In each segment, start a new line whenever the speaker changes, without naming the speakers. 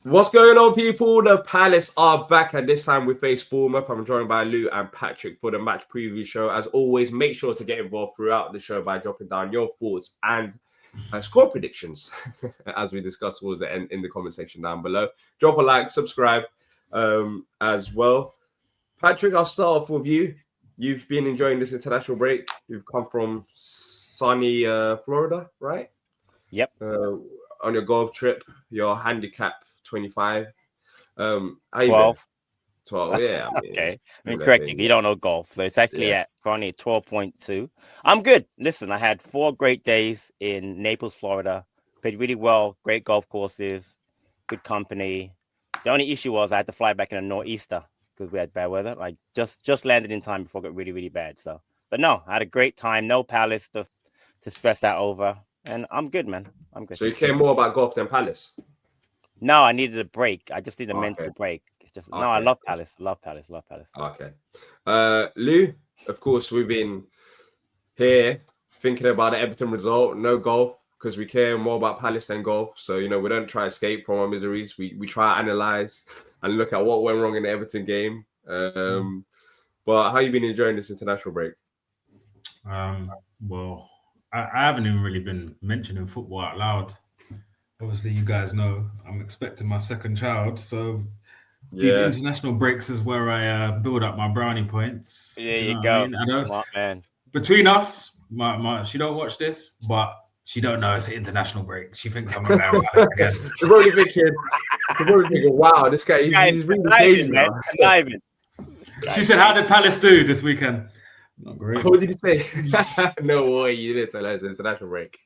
What's going on, people? The Palace are back, and this time we face Bournemouth. I'm joined by Lou and Patrick for the match preview show. As always, make sure to get involved throughout the show by dropping down your thoughts and score predictions, as we discussed towards the end in the comment section down below. Drop a like, subscribe as well. Patrick, I'll start off with you. You've been enjoying this international break. You've come from sunny Florida, right?
Yep.
On your golf trip, your handicap 25.
12.
12, yeah. I mean,
okay. I mean, correct you. You don't know golf. So it's actually at currently 12.2. I'm good. Listen, I had 4 great days in Naples, Florida. Played really well. Great golf courses. Good company. The only issue was I had to fly back in a nor'easter because we had bad weather. Like just landed in time before it got really, really bad. So, but no, I had a great time. No Palace to stress that over. And I'm good, man. I'm good.
So you care more about golf than Palace?
No, I needed a break. I just need a mental break. It's just no, I love Palace. Love Palace.
Okay. Lou, of course, we've been here thinking about the Everton result. No golf because we care more about Palace than golf. So, we don't try to escape from our miseries. We try to analyze and look at what went wrong in the Everton game. But how you been enjoying this international break?
Well, I haven't even really been mentioning football out loud. Obviously, you guys know I'm expecting my second child, so these international breaks is where I build up my brownie points.
There you go.
I don't.
Smart man.
Between us, my she don't watch this, but she don't know it's an international break. She thinks I'm going to Palace again.
You're probably thinking, wow, this guy he's really engaged now.
She said, "How did Palace do this weekend?" Not great.
What did you say? No way, you didn't tell her it's an international break.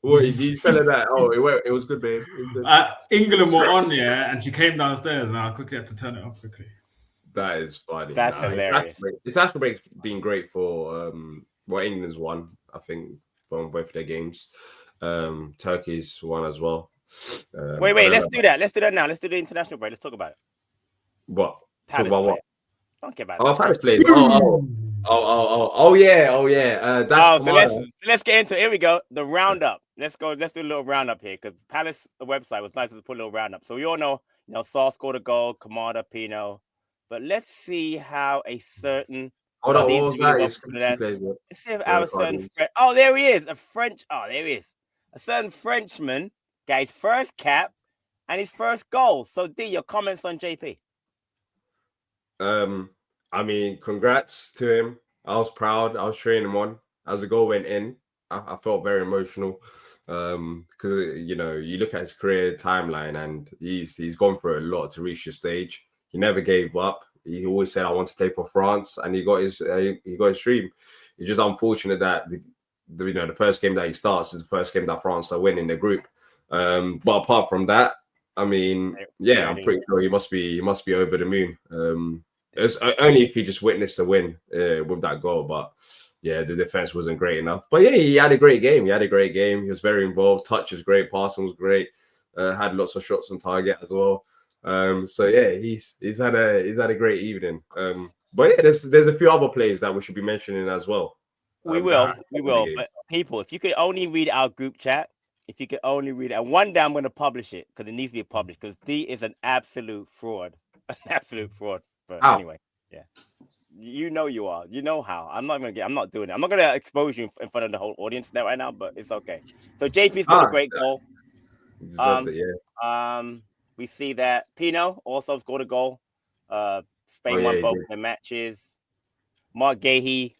What did you tell her that? Oh, it was good, babe. It was good.
England were on, and she came downstairs, and I quickly had to turn it off quickly.
That is funny.
That's hilarious.
International break's been great for England's won, I think, from both their games. Turkey's won as well.
Wait, let's do that. Let's do that now. Let's do the international break. Let's talk about it.
What?
Palace
talk about what?
Don't care about
it. Palace played. Oh yeah.
Let's get into it. Here we go. The roundup. Let's do a little roundup here because Palace website was nice to put a little roundup. So we all know, Saul scored a goal, Kamada, Pino. But let's see how a certain.
Hold on, what was that?
Let's see if our certain. Oh, there he is. There he is. A certain Frenchman got his first cap and his first goal. So D, your comments on JP?
I mean, congrats to him. I was proud. I was cheering him on. As the goal went in, I felt very emotional because you look at his career timeline and he's gone through a lot to reach this stage. He never gave up. He always said, "I want to play for France," and he got his dream. It's just unfortunate that the first game that he starts is the first game that France are winning the group. But apart from that, I mean, I'm pretty sure he must be over the moon. It's only if he just witnessed the win with that goal, but the defense wasn't great enough. But he had a great game. He was very involved. Touch was great. Passing was great. Had lots of shots on target as well. He's had a great evening. But there's a few other plays that we should be mentioning as well.
We will. But people, if you could only read our group chat, and one day I'm going to publish it because it needs to be published because D is an absolute fraud. But anyway, you know you are. You know how. I'm not doing it. I'm not going to expose you in front of the whole audience now right now, but it's okay. So JP's got a great goal. We see that Pino also scored a goal. Spain won both their matches. Mark Gahey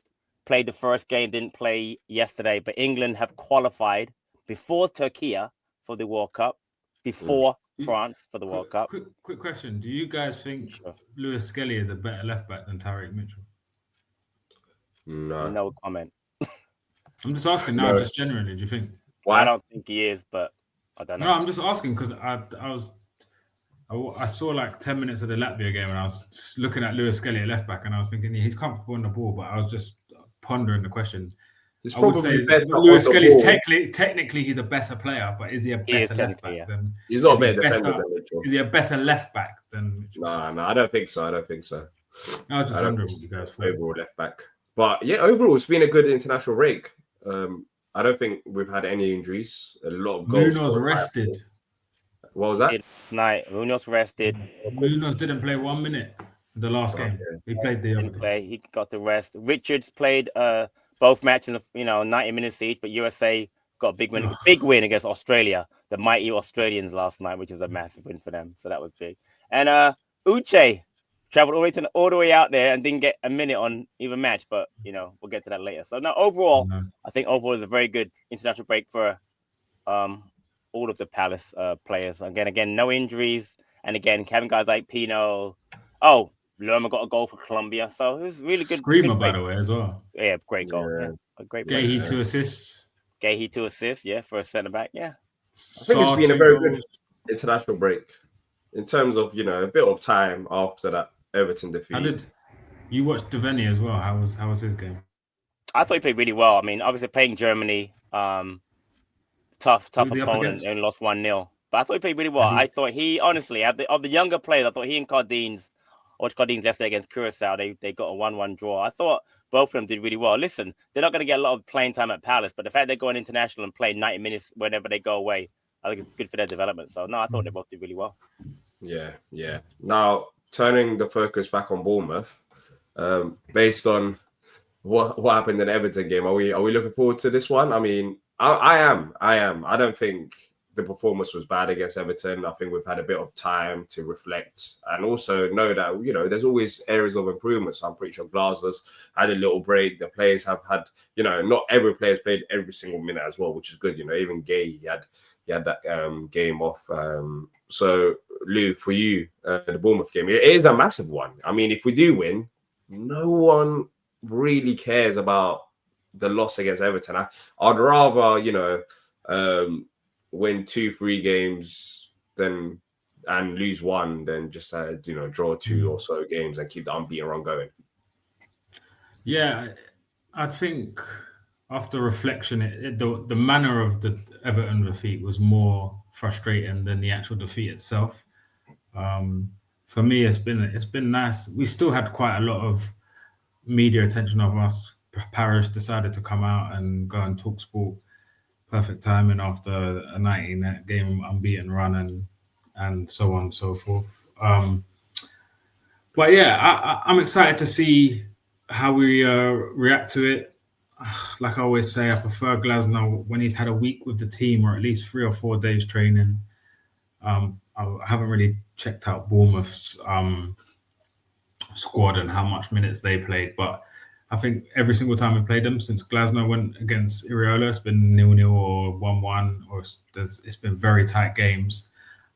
played the first game, didn't play yesterday, but England have qualified before Turkey for the World Cup, before France for the World Cup.
Quick question. Do you guys think Lewis Skelly is a better left back than Tariq Mitchell?
No comment.
I'm just asking now, just generally, do you think?
Well, I don't think he is, but I don't know.
No, I'm just asking because I saw like 10 minutes of the Latvia game and I was looking at Lewis Skelly at left back and I was thinking he's comfortable on the ball, but I was just pondering the question.
It's
I would say Lewis Skelly's technically he's a better player, but is he a better left back than?
He's not a better defender than Mitchell.
Is he a better left back than Mitchell?
No, I don't think so.
I was just wondering what you guys thought.
Overall left back, but overall it's been a good international break. I don't think we've had any injuries. A lot of goals.
Nuno's rested.
What was that?
Tonight, Munoz rested.
Munoz didn't play 1 minute the last game. He played the other game.
He got the rest. Richards played both matches, 90 minutes each, but USA got a big win against Australia, the mighty Australians last night, which is a massive win for them. So that was big. And Uche traveled all the way out there and didn't get a minute on either match, but we'll get to that later. So now overall, I think overall is a very good international break for all of the Palace players. Again, no injuries, and again, having guys like Pino. Oh, Lerma got a goal for Colombia, so it was really good.
Screamer, by the way, as well.
Yeah, great goal. Yeah, a great play.
Gahey 2 assists.
Gahey 2 assists, yeah, for a centre back. Yeah,
I think it's been a very good international break in terms of a bit of time after that Everton defeat.
You watched Devaney as well? How was his game?
I thought he played really well. I mean, obviously playing Germany, tough opponent, and lost 1-0. But I thought he played really well. I thought he honestly of the younger players, I thought he and Cardines yesterday against Curacao, they got a 1-1 draw. I thought both of them did really well. Listen, they're not going to get a lot of playing time at Palace, but the fact they're going international and playing 90 minutes whenever they go away, I think it's good for their development. So no, I thought they both did really well.
Yeah. Now turning the focus back on Bournemouth, based on what happened in the Everton game, are we looking forward to this one? I mean, I am. I don't think the performance was bad against Everton. I think we've had a bit of time to reflect and also know that, there's always areas of improvement. So I'm pretty sure Glasner's had a little break. The players have had, not every player's played every single minute as well, which is good. Even Gay, he had that game off. So Lou, for you, the Bournemouth game, it is a massive one. I mean, if we do win, no one really cares about the loss against Everton. I'd rather, win 2-3 games and lose one than just draw 2 or so games and keep the unbeaten run going.
Yeah, I think after reflection, the manner of the Everton defeat was more frustrating than the actual defeat itself. For me, it's been nice. We still had quite a lot of media attention of us. Parish decided to come out and go and talk sport. Perfect timing after a 19 game unbeaten run and so on and so forth. But yeah, I'm excited to see how we react to it. Like I always say, I prefer Glasner when he's had a week with the team or at least 3 or 4 days training. I haven't really checked out Bournemouth's squad and how much minutes they played, but I think every single time we played them since Glasner went against Iriola, it's been 0-0 or 1-1, or it's been very tight games.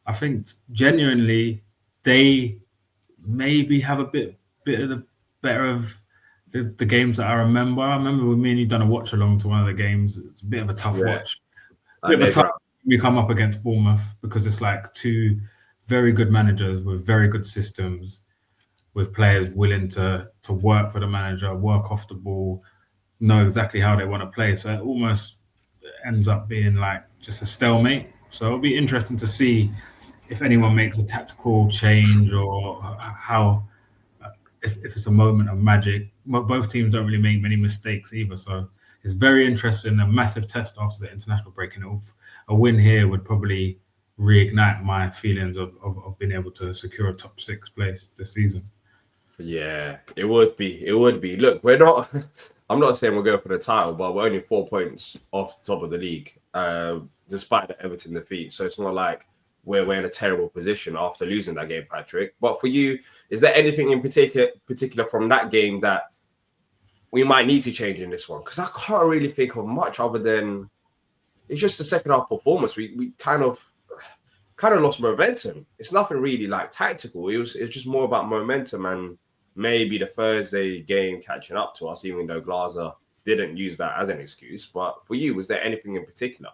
I think genuinely they maybe have a bit of the better of the games that I remember. I remember with me and you done a watch along to one of the games. It's a bit of a tough watch. We come up against Bournemouth because it's like 2 very good managers with very good systems, with players willing to work for the manager, work off the ball, know exactly how they want to play. So it almost ends up being like just a stalemate. So it'll be interesting to see if anyone makes a tactical change or how, if it's a moment of magic. Both teams don't really make many mistakes either. So it's very interesting, a massive test after the international break. And a win here would probably reignite my feelings of being able to secure a top 6 place this season.
Yeah, it would be. Look, we're not. I'm not saying we're going for the title, but we're only 4 points off the top of the league, despite the Everton defeat. So it's not like we're in a terrible position after losing that game, Patrick. But for you, is there anything in particular from that game that we might need to change in this one? Because I can't really think of much other than it's just the second half performance. We kind of lost momentum. It's nothing really like tactical. It's just more about momentum and maybe the Thursday game catching up to us, even though Glazer didn't use that as an excuse. But for you, was there anything in particular?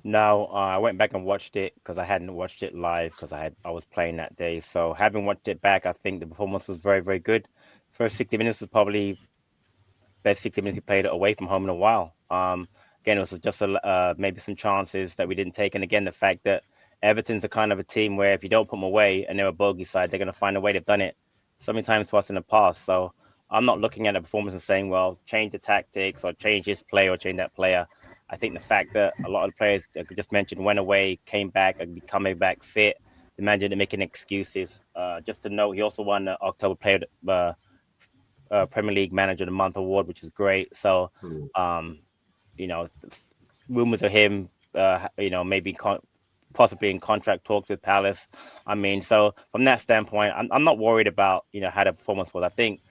No, I went back and watched it because I hadn't watched it live because I was playing that day. So having watched it back, I think the performance was very, very good. First 60 minutes was probably best 60 minutes we played away from home in a while. Again, it was just maybe some chances that we didn't take. And again, the fact that Everton's a kind of a team where if you don't put them away and they're a bogey side, they're going to find a way. They've done it so many times to us in the past. So I'm not looking at the performance and saying, well, change the tactics or change this player or change that player. I think the fact that a lot of the players I just mentioned went away, came back, and be coming back fit, the manager didn't making excuses. Just to note, he also won the October Player Premier League Manager of the Month award, which is great. So, you know, rumors of him, you know, maybe possibly in contract talks with Palace. I mean, so from that standpoint, I'm not worried about, you know, how the performance was. I think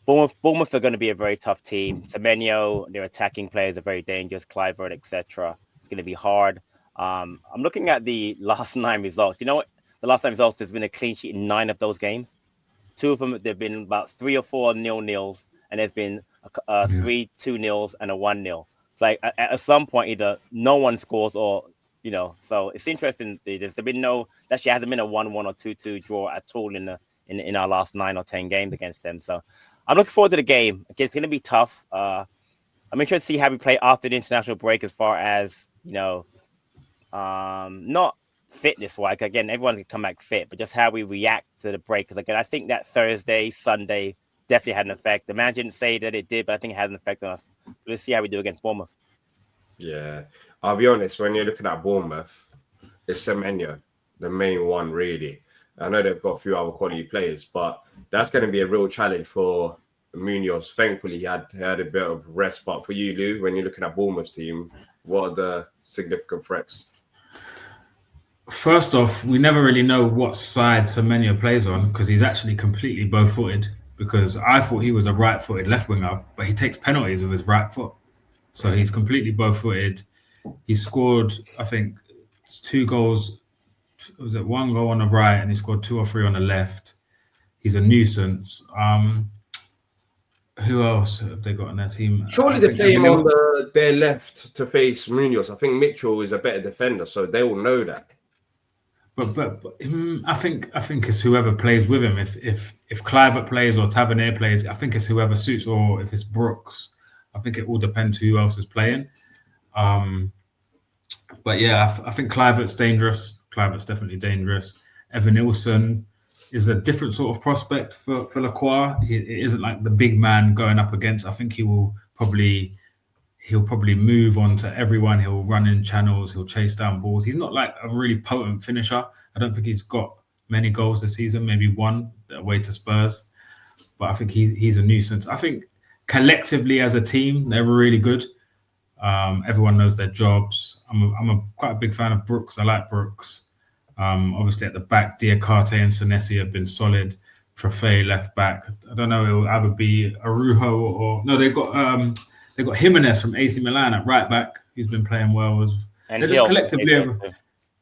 Bournemouth are going to be a very tough team. Semenyo, their attacking players are very dangerous. Clivert, etc. It's going to be hard. I'm looking at the last 9 results. You know what? The last 9 results, there's been a clean sheet in 9 of those games. 2 of them, there've been about 3 or 4 0-0s, and there's been 3 2-0s and a 1-0. It's like at some point, either no one scores or, you know. So it's interesting. There's been no, actually hasn't been a 1-1 or 2-2 draw at all in our last 9 or 10 games against them. So I'm looking forward to the game. It's going to be tough. I'm interested to see how we play after the international break, as far as, you know, not fitness wise. Again, everyone can come back fit, but just how we react to the break. Because again, I think that Thursday, Sunday definitely had an effect. The man didn't say that it did, but I think it had an effect on us. Let's see how we do against Bournemouth.
Yeah, I'll be honest. When you're looking at Bournemouth, it's Semenyo, the main one, really. I know they've got a few other quality players, but that's going to be a real challenge for Munoz. Thankfully, he had a bit of rest. But for you, Lou, when you're looking at Bournemouth's team, what are the significant threats?
First off, we never really know what side Semenyo plays on, because he's actually completely bow-footed. Because I thought he was a right-footed left winger, but he takes penalties with his right foot. So he's completely bow-footed. He scored, I think, 2 goals. Was it 1 goal on the right, and he scored 2 or 3 on the left? He's a nuisance. Who else have they got on their team?
Surely they play him on their left to face Munoz. I think Mitchell is a better defender, so they will know that.
But I think it's whoever plays with him. If Clivert plays or Tavernier plays, I think it's whoever suits, or if it's Brooks. I think it all depends who else is playing. But yeah, I think Clivert's dangerous. Clivert's definitely dangerous. Evan Nilsson is a different sort of prospect for Lacroix. It isn't like the big man going up against. I think he'll probably move on to everyone. He'll run in channels. He'll chase down balls. He's not like a really potent finisher. I don't think he's got many goals this season. Maybe 1 away to Spurs. But I think he's a nuisance. I think collectively as a team, they're really good. Everyone knows their jobs. I'm quite a big fan of Brooks. I like Brooks. Obviously at the back, Diakate and Senesi have been solid. Trofei left back. I don't know. It will either be Arujo or no. They've got Jimenez from AC Milan at right back. He's been playing well. And they're just collectively,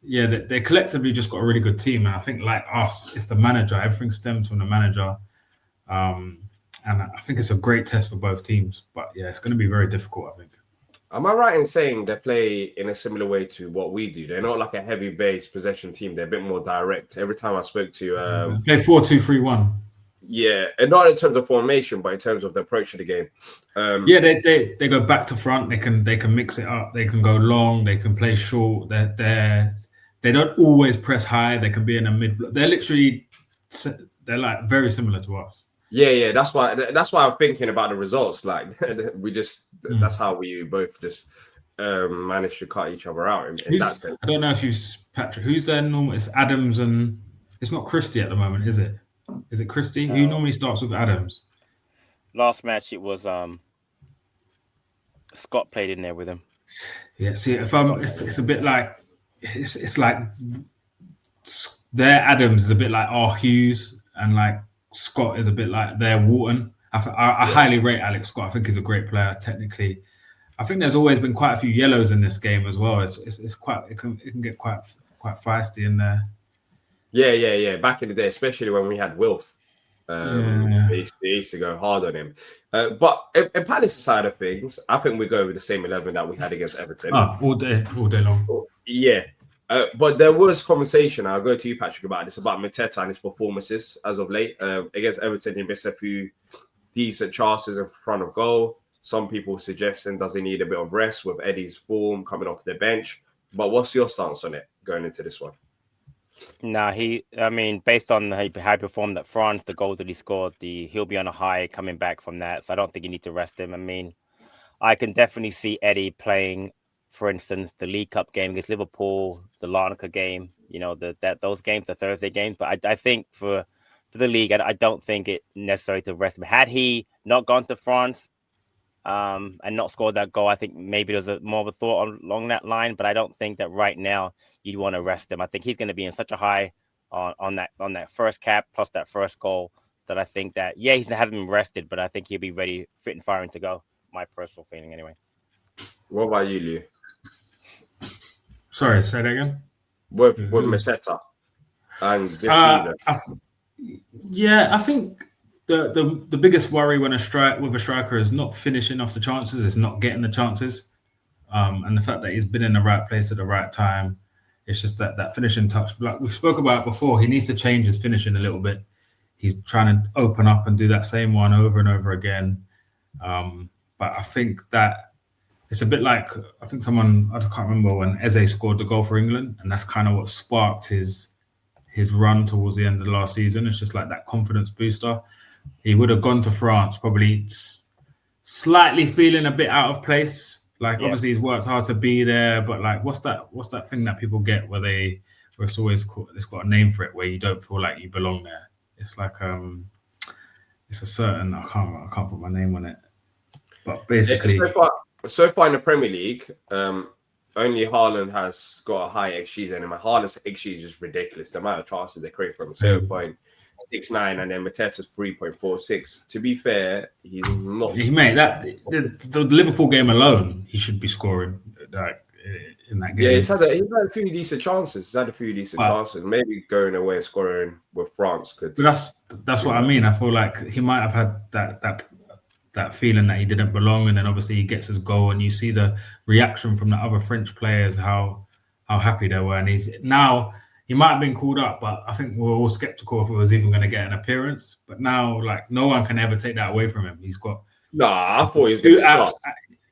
they collectively just got a really good team. And I think, like us, it's the manager. Everything stems from the manager. And I think it's a great test for both teams. But yeah, it's going to be very difficult, I think.
Am I right in saying they play in a similar way to what we do? They're not like a heavy base possession team. They're a bit more direct. Every time I spoke to
they play 4-2-3-1.
Yeah, and not in terms of formation, but in terms of the approach to the game.
They go back to front. They can mix it up. They can go long. They can play short. They don't always press high. They can be in a mid. They're like very similar to us.
Yeah. That's why I'm thinking about the results. Like that's how we both just managed to cut each other out. In that sense.
I don't know if you, Patrick. Who's their normal? It's Adams, and it's not Christie at the moment, is it? Is it Christie? Who normally starts with Adams?
Last match it was Scott played in there with him.
Yeah, see, it's a bit like it's like their Adams is a bit like Hughes, and like Scott is a bit like their Wharton. I highly rate Alex Scott. I think he's a great player technically. I think there's always been quite a few yellows in this game as well. It's quite it can get quite feisty in there.
Yeah. Back in the day, especially when we had Wilf, they used to go hard on him. But in Palace's side of things, I think we go with the same 11 that we had against Everton.
All day long.
Yeah. But there was conversation, I'll go to you, Patrick, about this, about Mateta and his performances as of late. Against Everton, he missed a few decent chances in front of goal. Some people suggesting does he need a bit of rest with Eddie's form coming off the bench. But what's your stance on it going into this one?
Nah, based on how he performed at France, the goals that he scored, he'll be on a high coming back from that. So I don't think you need to rest him. I mean, I can definitely see Eddie playing for instance, the League Cup game against Liverpool, the Larnaca game, those games, the Thursday games. But I think for the league, I don't think it necessary to rest him. Had he not gone to France and not scored that goal, I think maybe there's more of a thought along that line. But I don't think that right now you'd want to rest him. I think he's going to be in such a high on that first cap plus that first goal that I think that he's hasn't been rested, but I think he'll be ready, fit and firing to go. My personal feeling, anyway.
What about you, Lou?
Sorry, say that again.
With Mateta and this season.
I think the biggest worry with a striker is not finishing off the chances, is not getting the chances, and the fact that he's been in the right place at the right time. It's just that finishing touch. Like we've spoke about before, he needs to change his finishing a little bit. He's trying to open up and do that same one over and over again. But I think that it's a bit like, I think I can't remember when Eze scored the goal for England, and that's kind of what sparked his run towards the end of the last season. It's just like that confidence booster. He would have gone to France probably slightly feeling a bit out of place. Like obviously he's worked hard to be there, but like what's that thing that people get where it's always it's got a name for it, where you don't feel like you belong there. It's like it's a certain, I can't put my name on it, but basically
so far in the Premier League, only Haaland has got a high XG than him. Haaland's XG is just ridiculous. The amount of chances they create from 7.69 and then Mateta's 3.46. To be fair, he's not.
He made that the Liverpool game alone, he should be scoring like in that game.
Yeah, he's had a few decent chances. Maybe going away and scoring with France could.
But that's what I mean. I feel like he might have had that feeling that he didn't belong, and then obviously he gets his goal, and you see the reaction from the other French players, how happy they were. And he might have been called up, but I think we're all skeptical if he was even going to get an appearance. But now, like, no one can ever take that away from him. I thought he was going to start.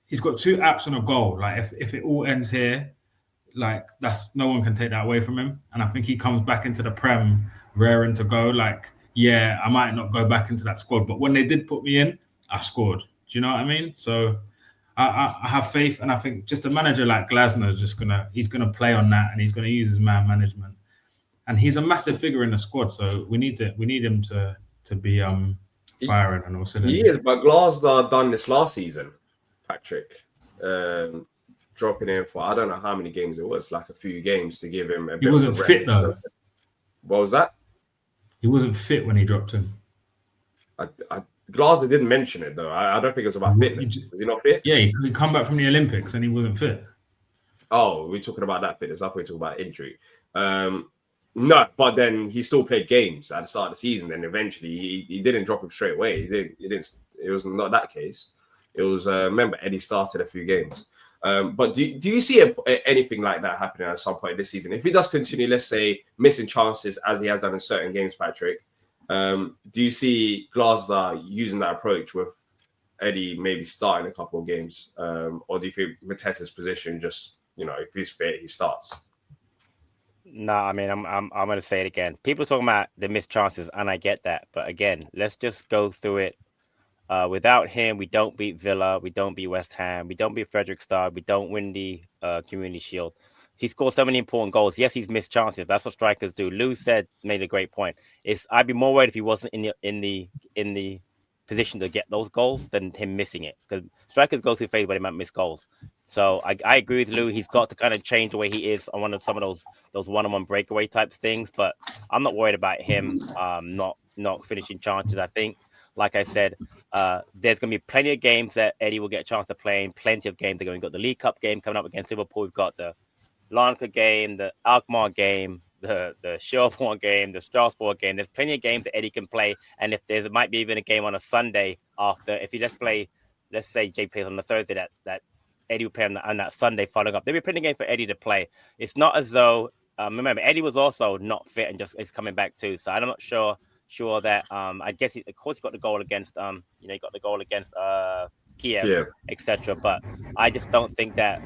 He's got 2 apps on a goal. Like, if it all ends here, like, no one can take that away from him. And I think he comes back into the Prem raring to go. Like, yeah, I might not go back into that squad, but when they did put me in, I scored. Do you know what I mean? So I have faith, and I think just a manager like Glasner is he's gonna play on that, and he's gonna use his man management. And he's a massive figure in the squad, so we need him to be firing and all.
He is, but Glasner done this last season, Patrick, dropping in for I don't know how many games it was, like a few games to give him a bit.
He wasn't fit though.
What was that?
He wasn't fit when he dropped him.
Glasner didn't mention it though. I don't think it was about fitness. Was he not fit?
Yeah, he come back from the Olympics and he wasn't fit.
Oh, we're talking about that fitness. I thought we were talking about injury. No, but then he still played games at the start of the season, and eventually he didn't drop him straight away. He didn't. It was not that case. It was remember Eddie started a few games. But do you see anything like that happening at some point this season? If he does continue, let's say, missing chances as he has done in certain games, Patrick, do you see Glasner using that approach with Eddie maybe starting a couple of games, or do you think Mateta's position just, if he's fit, he starts?
No, I mean, I'm going to say it again. People talking about the missed chances, and I get that. But again, let's just go through it. Without him, we don't beat Villa, we don't beat West Ham, we don't beat Fredrikstad, we don't win the Community Shield. He scored so many important goals. Yes, he's missed chances. That's what strikers do. Lou made a great point. I'd be more worried if he wasn't in the position to get those goals than him missing it. Because strikers go through a phase where they might miss goals. So I agree with Lou. He's got to kind of change the way he is on some of those one-on-one breakaway type things. But I'm not worried about him not finishing chances. I think, like I said, there's going to be plenty of games that Eddie will get a chance to play in. Plenty of games. We've got the League Cup game coming up against Liverpool. We've got the Larnaca game, the Alkmaar game, the Sherborne game, the Strasbourg game. There's plenty of games that Eddie can play. And if there might be even a game on a Sunday after, if he let's say Jay plays on the Thursday, that Eddie will play on that Sunday following up. There'll be plenty of games for Eddie to play. It's not as though, remember, Eddie was also not fit and just is coming back too. So I'm not sure that I guess he got the goal against Kiev, etc. But I just don't think that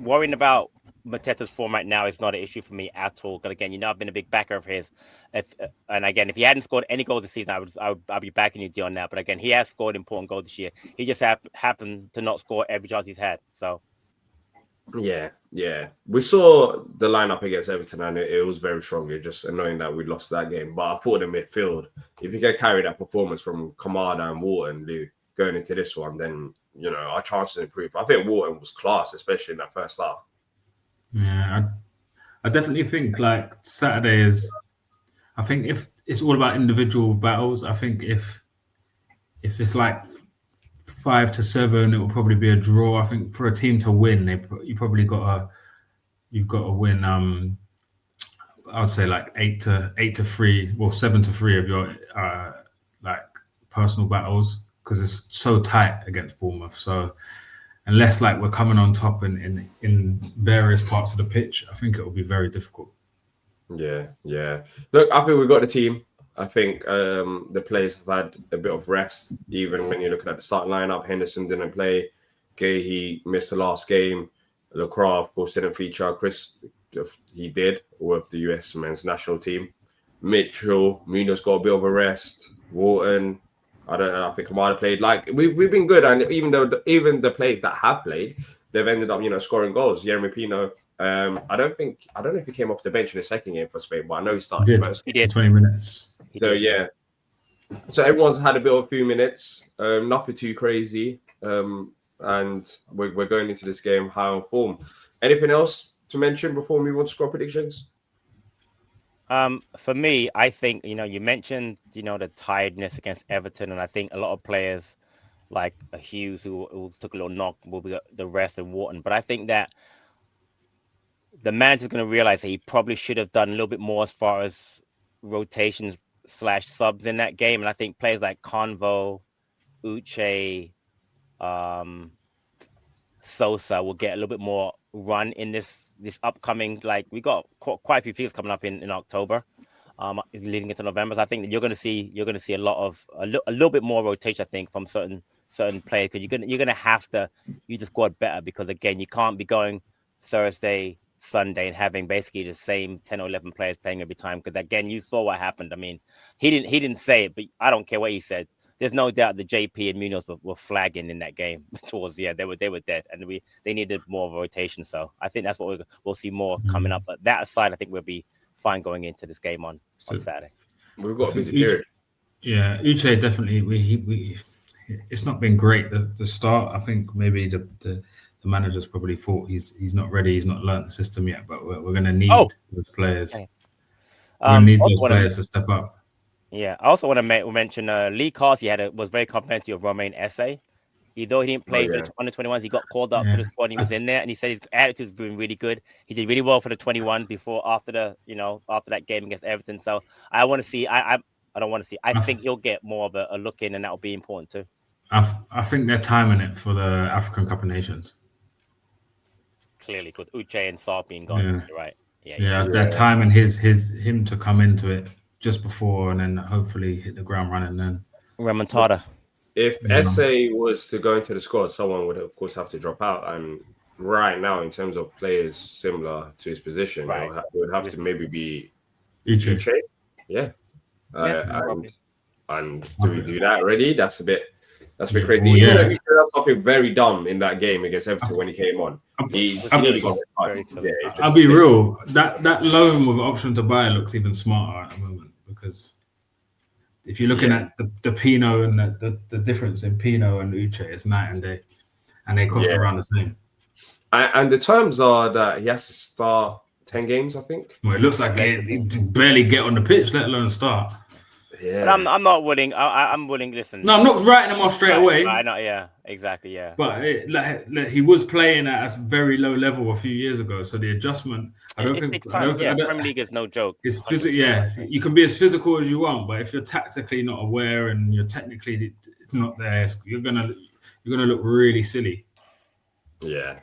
worrying about Mateta's form right now is not an issue for me at all. Because again, I've been a big backer of his. And again, if he hadn't scored any goals this season, I'd be backing you on that. But again, he has scored important goals this year. He just happened to not score every chance he's had. So.
Yeah. We saw the lineup against Everton, and it was very strong. It's just annoying that we lost that game. But I thought the midfield, if you can carry that performance from Kamada and Wharton going into this one, then our chances improve. I think Wharton was class, especially in that first half.
Yeah, I definitely think like Saturday is. I think if it's all about individual battles, I think if it's like 5-7, it will probably be a draw. I think for a team to win, you've got to win. I would say like 8-3, well 7-3 of your like personal battles, because it's so tight against Bournemouth. So unless like we're coming on top in various parts of the pitch, I think it will be very difficult.
Yeah. Look, I think we've got the team. I think the players have had a bit of rest. Even when you're looking at the starting lineup, Henderson didn't play. Gahey missed the last game. Lacroix, of course, didn't feature. Chris, he did with the US men's national team. Mitchell, Munoz got a bit of a rest. Wharton, I don't know. I think Kamada played. Like we've been good, and even the players that have played, they've ended up scoring goals. Jeremy Pino. I don't know if he came off the bench in the second game for Spain, but I know he started first.
He did
20 minutes.
So yeah, so everyone's had a few minutes, nothing too crazy, and we're going into this game high on form. Anything else to mention before we move on to score predictions?
For me, I think you mentioned the tiredness against Everton, and I think a lot of players like Hughes who took a little knock will be the rest of Wharton, but I think that the manager's going to realize that he probably should have done a little bit more as far as rotations / subs in that game. And I think players like Convo, Uche, Sosa will get a little bit more run in this upcoming, like we got quite a few fixtures coming up in October, leading into November. So I think that you're going to see a little bit more rotation, I think, from certain players, because you're gonna have to use the squad better, because again, you can't be going Thursday, Sunday and having basically the same 10 or 11 players playing every time, because again, you saw what happened. I mean, he didn't say it, but I don't care what he said. There's no doubt that JP and Munoz were flagging in that game towards the end. They were dead, and they needed more of a rotation. So I think that's what we'll see more coming up. But that aside, I think we'll be fine going into this game on Saturday.
We've got a busy period.
Yeah, Uche definitely. It's not been great the start. I think maybe the manager's probably thought he's not ready. He's not learned the system yet. But we're going to need those players.
Okay.
We need those players to step up.
Yeah, I also want to mention Lee Carsey was very complimentary of Romain Esse. Though he didn't play for the under-21s, he got called up to the squad and he was in there, and he said his attitude's been really good. He did really well for the 21 after that game against Everton. So I want to see. I don't want to see. I think he'll get more of a look in, and that will be important too.
I think they're timing it for the African Cup of Nations.
Clearly, with Uche and Sarr being gone, you're right.
Yeah, they're timing him to come into it just before, and then hopefully hit the ground running. Then
remontada.
If Esse was to go into the squad, someone would of course have to drop out. And right now, in terms of players similar to his position, it would have to maybe be Uche. Yeah. And do we do that already? That's a bit crazy. Even though he did something very dumb in that game against Everton when he came on.
I'll be real. That loan with option to buy looks even smarter at the moment, because if you're looking at the Pino and the difference in Pino and Uche, it's night and day, and they cost around the same.
And the terms are that he has to start 10 games, I think.
Well, it looks like he barely get on the pitch, let alone start.
Yeah, but I'm not willing. I'm willing. Listen,
no, I'm not writing him off straight away.
I know. Yeah, exactly. Yeah,
but he was playing at a very low level a few years ago, so the adjustment.
Premier League is no joke.
It's you can be as physical as you want, but if you're tactically not aware and you're technically not there, you're gonna look really silly.
Yeah.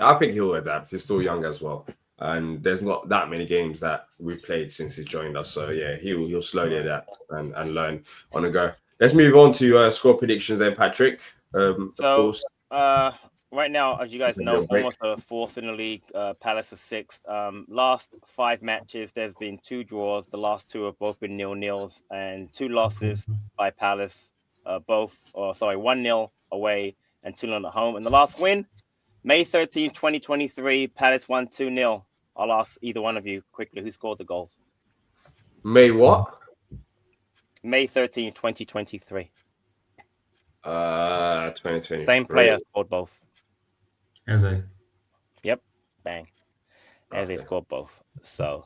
I think he'll adapt. He's still young as well. And there's not that many games that we've played since he's joined us. So, yeah, he'll slowly adapt and learn on the go. Let's move on to score predictions then, Patrick. Of course.
Well, right now, as you guys know, Bournemouth are fourth in the league. Palace are sixth. Last 5 matches, there's been 2 draws. The last 2 have both been 0-0s, and 2 losses by Palace. 1-0 away and 2-0 at home. And the last win, May 13, 2023, Palace won 2-0. I'll ask either one of you quickly who scored the goals.
May what?
May 13, 2023.
2020.
Same player scored both.
Eze.
Yep. Bang. Eze scored both. So,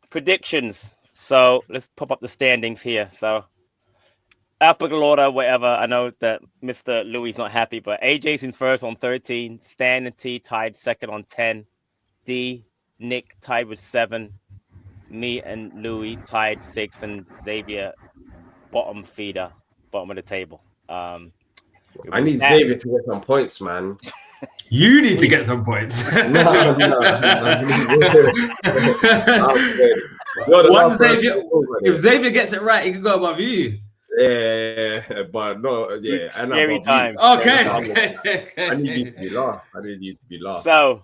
predictions. So let's pop up the standings here. So, alphabetical order, whatever. I know that Mr. Louis is not happy, but AJ's in first on 13. Stan and T tied second on 10. D, Nick tied with 7. Me and Louis tied 6th, and Xavier bottom feeder, bottom of the table.
I need Xavier to get some points, man.
You need to get some points.
No.
If Xavier gets it right, he can go above you.
Yeah, but no, yeah.
Scary time.
Okay.
I need you to be last.
So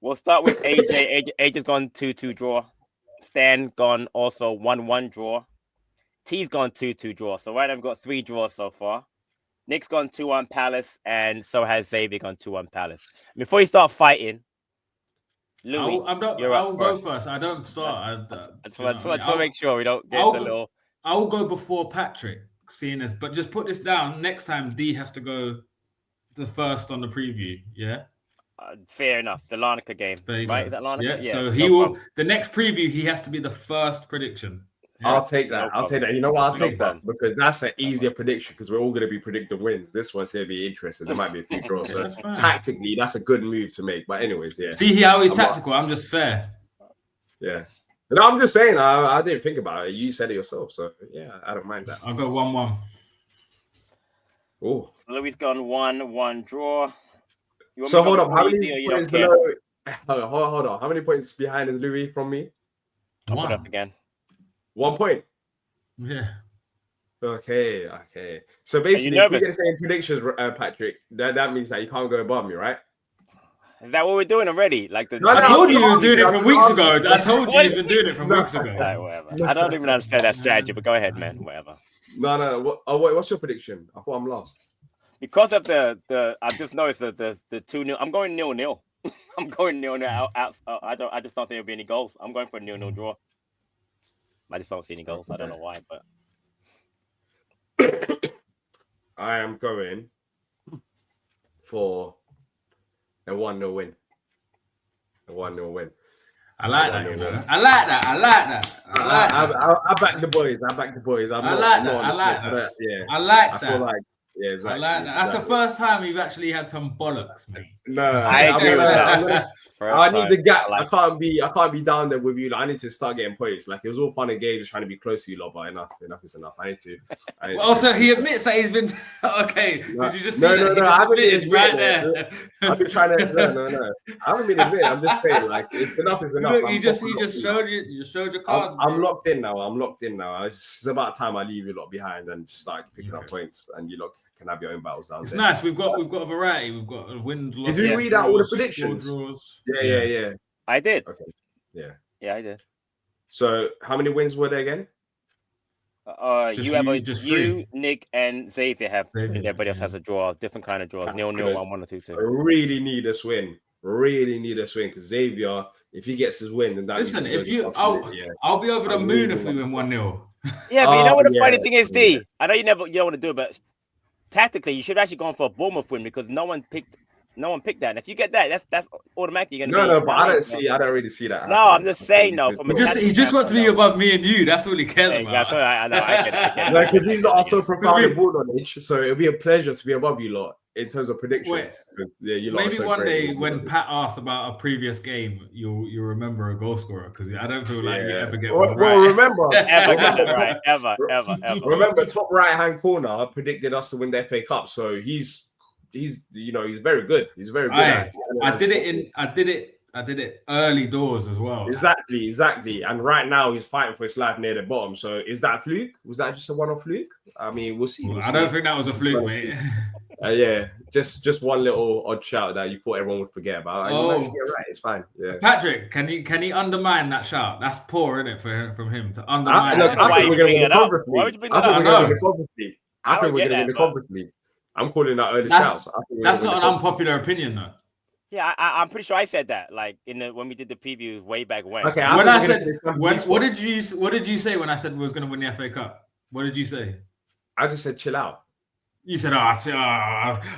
we'll start with AJ. AJ's gone 2-2 draw. Stan gone also 1-1 draw. T's gone 2-2 draw. So right now we've got 3 draws so far. Nick's gone 2-1 Palace, and so has Xavier gone 2-1 Palace. Before you start fighting, Louis,
I'll go first. I don't start.
I just want to make sure we don't get a little.
I'll go before Patrick, but just put this down. Next time, D has to go the first on the preview. Yeah.
Fair enough. The Larnaca game, right? Is that Larnaca?
Yeah. So he will. The next preview, he has to be the first prediction.
Yeah. I'll take that. You know what? I'll take that because that's an easier prediction because we're all going to be predicting wins. This one's going to be interesting. There might be a few draws. So tactically, that's a good move to make. But anyways, yeah.
See how he's tactical. I'm just fair.
Yeah. No, I'm just saying. I didn't think about it. You said it yourself. So yeah, I don't mind that.
I'll go 1-1.
Oh. Louis gone 1-1 draw.
So hold on. How many points below? Hold on. How many points behind is Louis from me?
I'll put up again.
1 point.
Yeah.
Okay. So basically, if we get the same predictions, Patrick, that means that you can't go above me, right?
Is that what we're doing already?
I told you he was doing it from weeks ago. I told you he's been doing it from weeks ago.
Right, whatever. I don't even understand that strategy, but go ahead, man. Whatever.
No. What's your prediction? I thought I'm last.
Because of the I just noticed the 2-0. I'm going 0-0. I'm going 0-0 out. I just don't think there'll be any goals. I'm going for a 0-0 draw. I just don't see any goals. I don't know why, but
I am going for a 1-0 win. A 1-0 win.
I like that. I like that.
I back the boys. I like
that.
Yeah.
I like that.
I feel like yeah, exactly.
I like that. That's the first time you've actually had some bollocks, mate.
No,
I agree with that.
I need the gap. I can't be down there with you. I need to start getting points. Like it was all fun and games, trying to be close to you lot, but enough is enough. I need to.
Also, he admits that he's been okay. Did you just see
that? No. I haven't been
right there.
I've been trying to. No. I haven't been admitted. I'm just saying, like, enough is enough.
Look, he just showed you. You showed your cards.
I'm locked in now. It's about time I leave you lot behind and start picking up points, and you lot can have your own battles down there.
It's nice. We've got a variety. We've got a win.
Did you read out all the predictions? Yeah.
I did.
Okay.
Yeah, I did.
So, how many wins were there again?
You, Nick, and Xavier have. Everybody else has a draw. Different kind of draws. 0-0, 1-1, or 2-2.
I really need this win. Because Xavier, if he gets his win, then that.
Listen, I'll be over the moon if we win 1-0.
Yeah, but you know what the funny thing is, D? I know you don't want to do it, but tactically, you should actually gone for a Bournemouth win because no one picked that. And if you get that, that's automatically going to be.
No, but I don't really see that.
No, I'm just saying, no.
He just wants to be above me and you. That's all he cares about.
Yeah, so I know. I get
it. Because he's not so profound ball knowledge, so it'll be a pleasure to be above you lot in terms of predictions.
Maybe one day when Pat asked about a previous game, you'll remember a goal scorer because I don't feel like you ever get one right.
Well, remember,
ever.
Remember, top right hand corner predicted us to win the FA Cup, so he's very good. He's very good.
I did it early doors as well.
Exactly. And right now he's fighting for his life near the bottom. So is that a fluke? Was that just a one-off fluke? I mean, we'll see.
I don't think that was a fluke, mate.
Yeah, just one little odd shout that you thought everyone would forget about. You managed to get it right. It's fine. Yeah.
Patrick, can he undermine that shout? That's poor, isn't it, from him to undermine?
I don't know why you bring it up. Why would you bring that up?
I think we're going to win the Conference League. I think we're going to win the Conference League. I'm calling that early shouts.
That's not an unpopular opinion, though.
Yeah, I'm pretty sure I said that, like when we did the preview way back when.
Okay, when I said what did you say when I said we was going to win the FA Cup? What did you say?
I just said chill out.
You said, I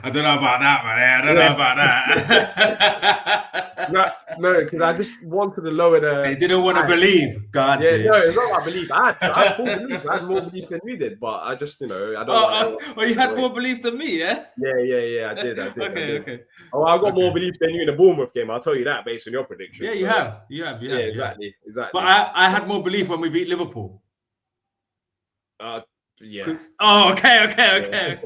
don't know about that, man. I don't know about
that. no, because I just wanted to lower the...
They didn't want to believe. God.
Yeah, no, it's not about belief. I had full belief. I had more belief than you did, but I just, I don't
you had more belief than me, yeah?
Yeah, I did.
Okay.
Oh, I got more belief than you in the Bournemouth game. I'll tell you that based on your prediction.
Yeah, you have. Yeah,
exactly.
But I had more belief when we beat Liverpool.
Yeah.
Oh, okay.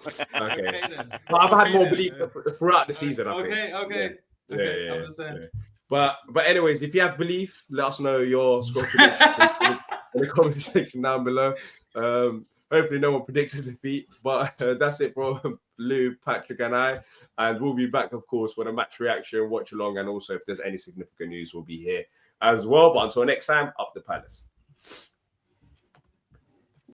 But I've had more belief throughout the season, I think.
Okay. I'm just saying.
But anyways, if you have belief, let us know your score prediction in the comment section down below. Hopefully no one predicts a defeat, but that's it, bro. Lou, Patrick, and I, and we'll be back, of course, for the match reaction, watch along, and also if there's any significant news, we'll be here as well. But until next time, up the Palace.